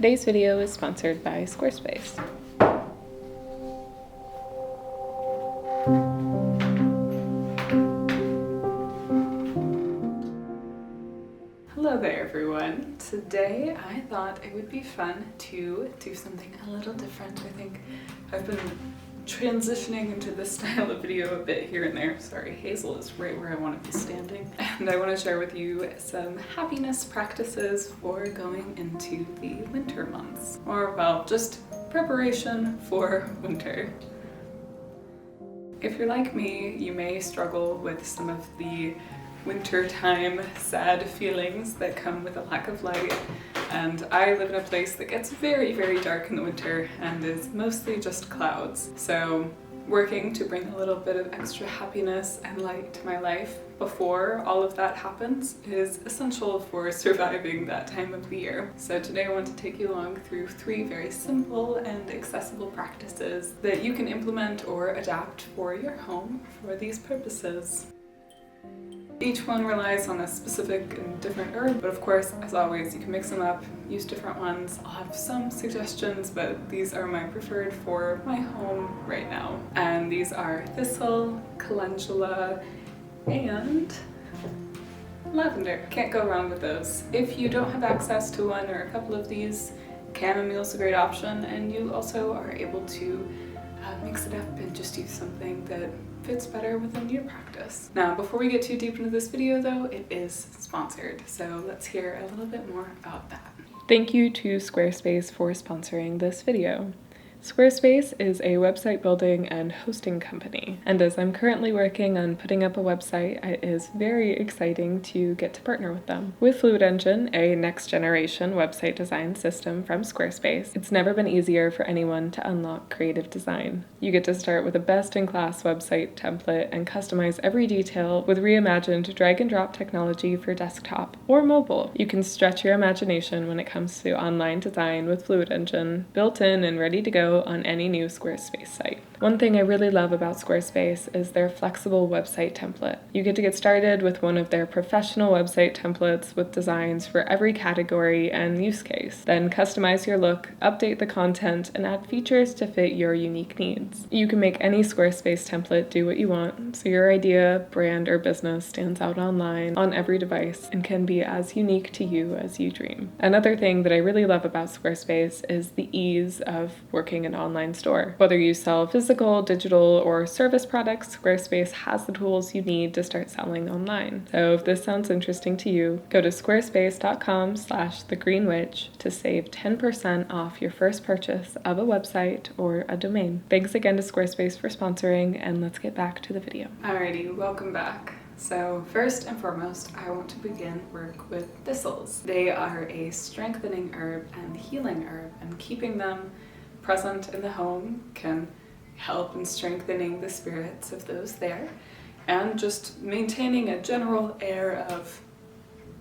Today's video is sponsored by Squarespace. Hello there everyone. Today I thought it would be fun to do something a little different. I think I've been transitioning into this style of video a bit here and there. Sorry, Hazel is right where I want to be standing. And I want to share with you some happiness practices for going into the winter months. Or, well, just preparation for winter. If you're like me, you may struggle with some of the wintertime sad feelings that come with a lack of light. And I live in a place that gets very, very dark in the winter and is mostly just clouds. So working to bring a little bit of extra happiness and light to my life before all of that happens is essential for surviving that time of the year. So today I want to take you along through 3 very simple and accessible practices that you can implement or adapt for your home for these purposes. Each one relies on a specific and different herb, but of course, as always, you can mix them up, use different ones. I'll have some suggestions, but these are my preferred for my home right now. And these are Thistle, Calendula, and Lavender. Can't go wrong with those. If you don't have access to one or a couple of these, chamomile's a great option, and you also are able to mix it up and just use something that fits better within your practice. Now, before we get too deep into this video though, it is sponsored, so let's hear a little bit more about that. Thank you to Squarespace for sponsoring this video. Squarespace is a website building and hosting company, and as I'm currently working on putting up a website, it is very exciting to get to partner with them. With Fluid Engine, a next-generation website design system from Squarespace, it's never been easier for anyone to unlock creative design. You get to start with a best-in-class website template and customize every detail with reimagined drag-and-drop technology for desktop or mobile. You can stretch your imagination when it comes to online design with Fluid Engine, built in and ready to go on any new Squarespace site. One thing I really love about Squarespace is their flexible website template. You get to get started with one of their professional website templates with designs for every category and use case. Then customize your look, update the content, and add features to fit your unique needs. You can make any Squarespace template do what you want, so your idea, brand, or business stands out online on every device and can be as unique to you as you dream. Another thing that I really love about Squarespace is the ease of working an online store. Whether you sell physical, digital, or service products, Squarespace has the tools you need to start selling online. So if this sounds interesting to you, go to squarespace.com/thegreenwitch to save 10% off your first purchase of a website or a domain. Thanks again to Squarespace for sponsoring, and let's get back to the video. Alrighty, welcome back. So first and foremost, I want to begin work with thistles. They are a strengthening herb and healing herb, and keeping them present in the home can help in strengthening the spirits of those there and just maintaining a general air of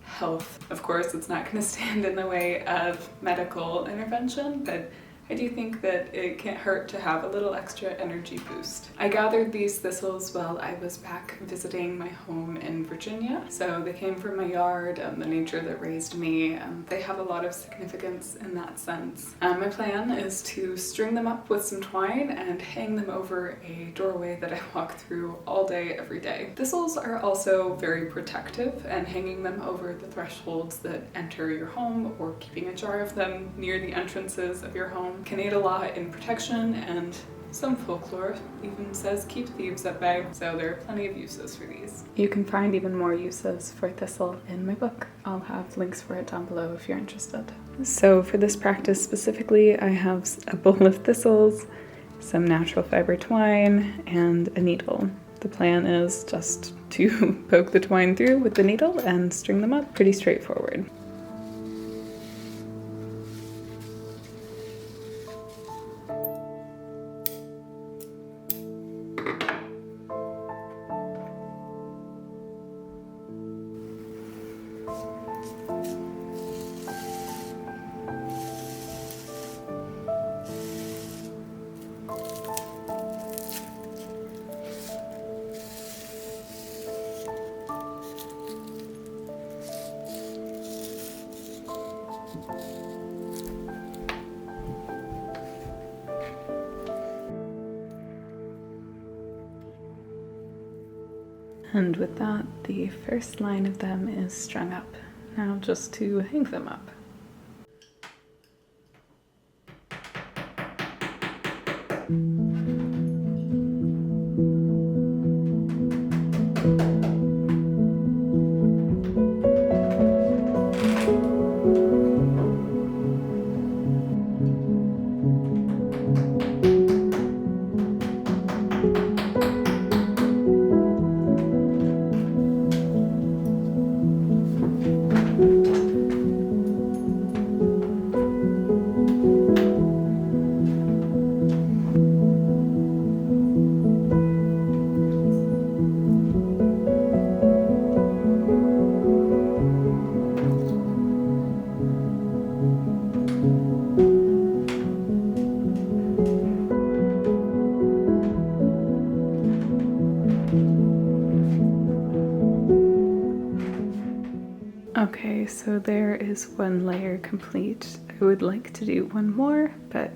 health. Of course, it's not going to stand in the way of medical intervention, but I do think that it can't hurt to have a little extra energy boost. I gathered these thistles while I was back visiting my home in Virginia. So they came from my yard and the nature that raised me. They have a lot of significance in that sense. My plan is to string them up with some twine and hang them over a doorway that I walk through all day, every day. Thistles are also very protective, and hanging them over the thresholds that enter your home or keeping a jar of them near the entrances of your home can aid a lot in protection, and some folklore even says keep thieves at bay, so there are plenty of uses for these. You can find even more uses for thistle in my book. I'll have links for it down below if you're interested. So for this practice specifically, I have a bowl of thistles, some natural fiber twine, and a needle. The plan is just to poke the twine through with the needle and string them up. Pretty straightforward. And with that, the first line of them is strung up. Now just to hang them up. Okay, so there is one layer complete. I would like to do one more, but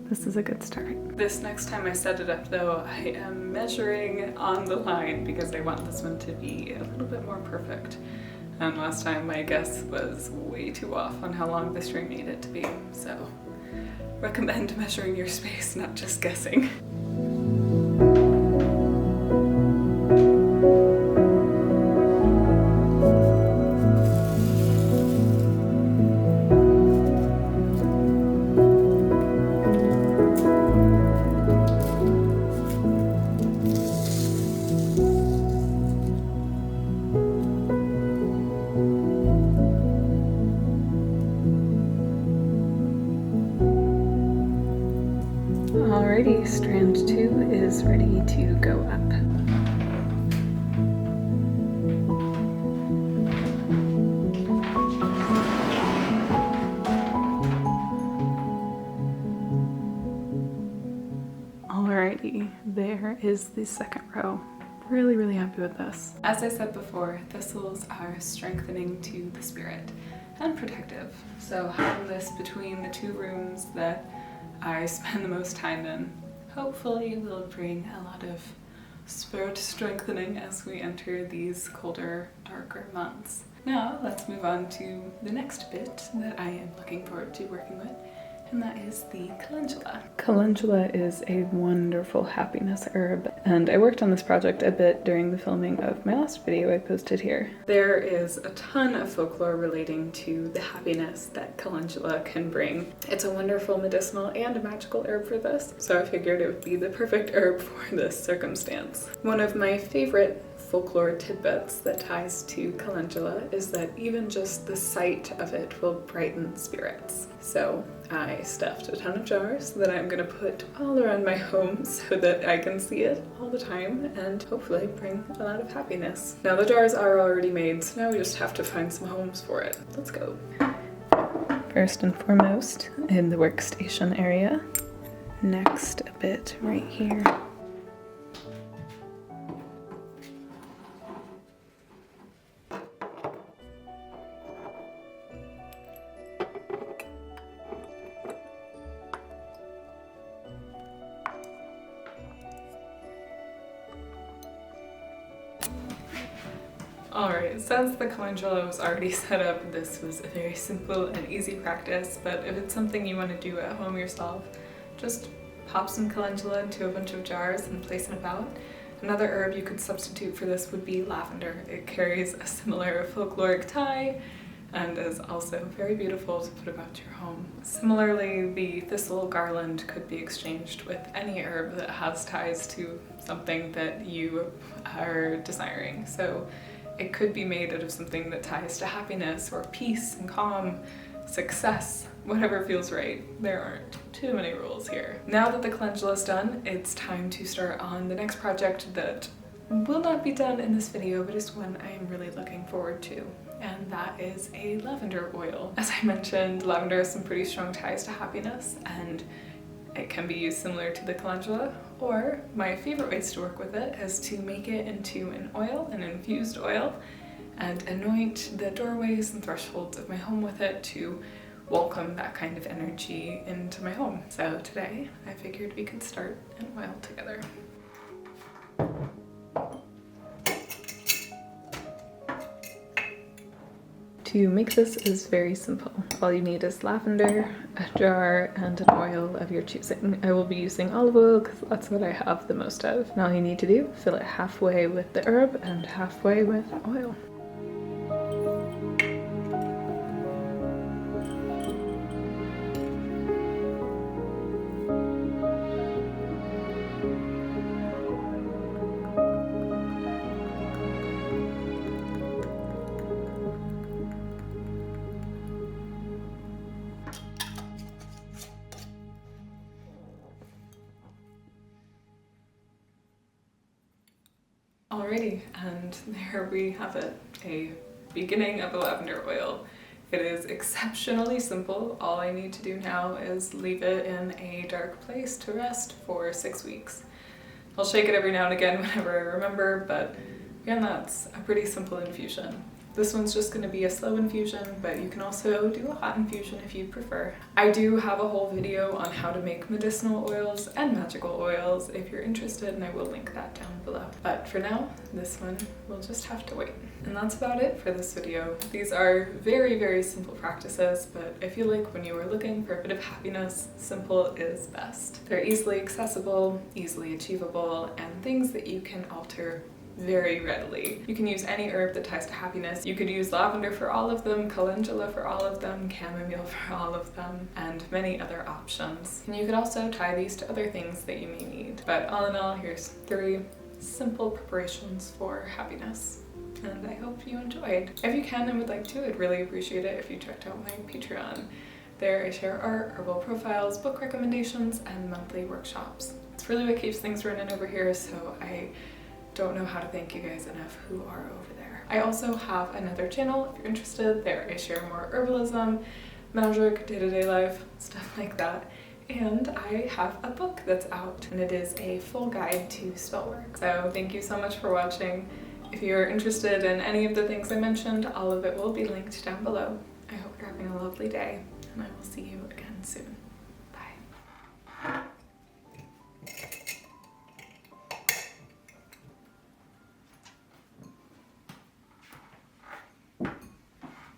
this is a good start. This next time I set it up though, I am measuring on the line because I want this one to be a little bit more perfect. And last time my guess was way too off on how long the string needed to be, so recommend measuring your space, not just guessing. Alrighty, strand 2 is ready to go up. Alrighty, there is the second row. Really happy with this. As I said before, thistles are strengthening to the spirit and protective. So having this between the two rooms that I spend the most time in hopefully will bring a lot of spirit strengthening as we enter these colder, darker months. Now let's move on to the next bit that I am looking forward to working with, and that is the calendula. Calendula is a wonderful happiness herb, and I worked on this project a bit during the filming of my last video I posted here. There is a ton of folklore relating to the happiness that calendula can bring. It's a wonderful medicinal and a magical herb for this, so I figured it would be the perfect herb for this circumstance. One of my favorite folklore tidbits that ties to calendula is that even just the sight of it will brighten spirits. So I stuffed a ton of jars that I'm gonna put all around my home so that I can see it all the time and hopefully bring a lot of happiness. Now the jars are already made, so now we just have to find some homes for it. Let's go. First and foremost, in the workstation area. Next, a bit right here. Alright, since the calendula was already set up, this was a very simple and easy practice, but if it's something you want to do at home yourself, just pop some calendula into a bunch of jars and place it about. Another herb you could substitute for this would be lavender. It carries a similar folkloric tie and is also very beautiful to put about your home. Similarly, the thistle garland could be exchanged with any herb that has ties to something that you are desiring. So it could be made out of something that ties to happiness or peace and calm, success, whatever feels right. There aren't too many rules here. Now that the calendula is done, it's time to start on the next project that will not be done in this video, but is one I am really looking forward to, and that is a lavender oil. As I mentioned, lavender has some pretty strong ties to happiness, and it can be used similar to the calendula, or my favorite ways to work with it is to make it into an oil, an infused oil, and anoint the doorways and thresholds of my home with it to welcome that kind of energy into my home. So today I figured we could start an oil together. To make this is very simple. All you need is lavender, a jar, and an oil of your choosing. I will be using olive oil because that's what I have the most of. And all you need to do, fill it halfway with the herb and halfway with oil. Alrighty, and there we have it, a beginning of a lavender oil. It is exceptionally simple. All I need to do now is leave it in a dark place to rest for 6 weeks. I'll shake it every now and again whenever I remember, but again, that's a pretty simple infusion. This one's just going to be a slow infusion, but you can also do a hot infusion if you prefer. I do have a whole video on how to make medicinal oils and magical oils if you're interested, and I will link that down below. But for now, this one will just have to wait. And that's about it for this video. These are very, very simple practices, but I feel like when you are looking for a bit of happiness, simple is best. They're easily accessible, easily achievable, and things that you can alter very readily. You can use any herb that ties to happiness. You could use lavender for all of them, calendula for all of them, chamomile for all of them, and many other options. And you could also tie these to other things that you may need. But all in all, here's 3 simple preparations for happiness. And I hope you enjoyed. If you can and would like to, I'd really appreciate it if you checked out my Patreon. There I share art, herbal profiles, book recommendations, and monthly workshops. It's really what keeps things running over here, so I don't know how to thank you guys enough who are over there. I also have another channel if you're interested. There I share more herbalism, magic, day-to-day life, stuff like that. And I have a book that's out, and it is a full guide to spell work. So thank you so much for watching. If you're interested in any of the things I mentioned, all of it will be linked down below. I hope you're having a lovely day, and I will see you again soon.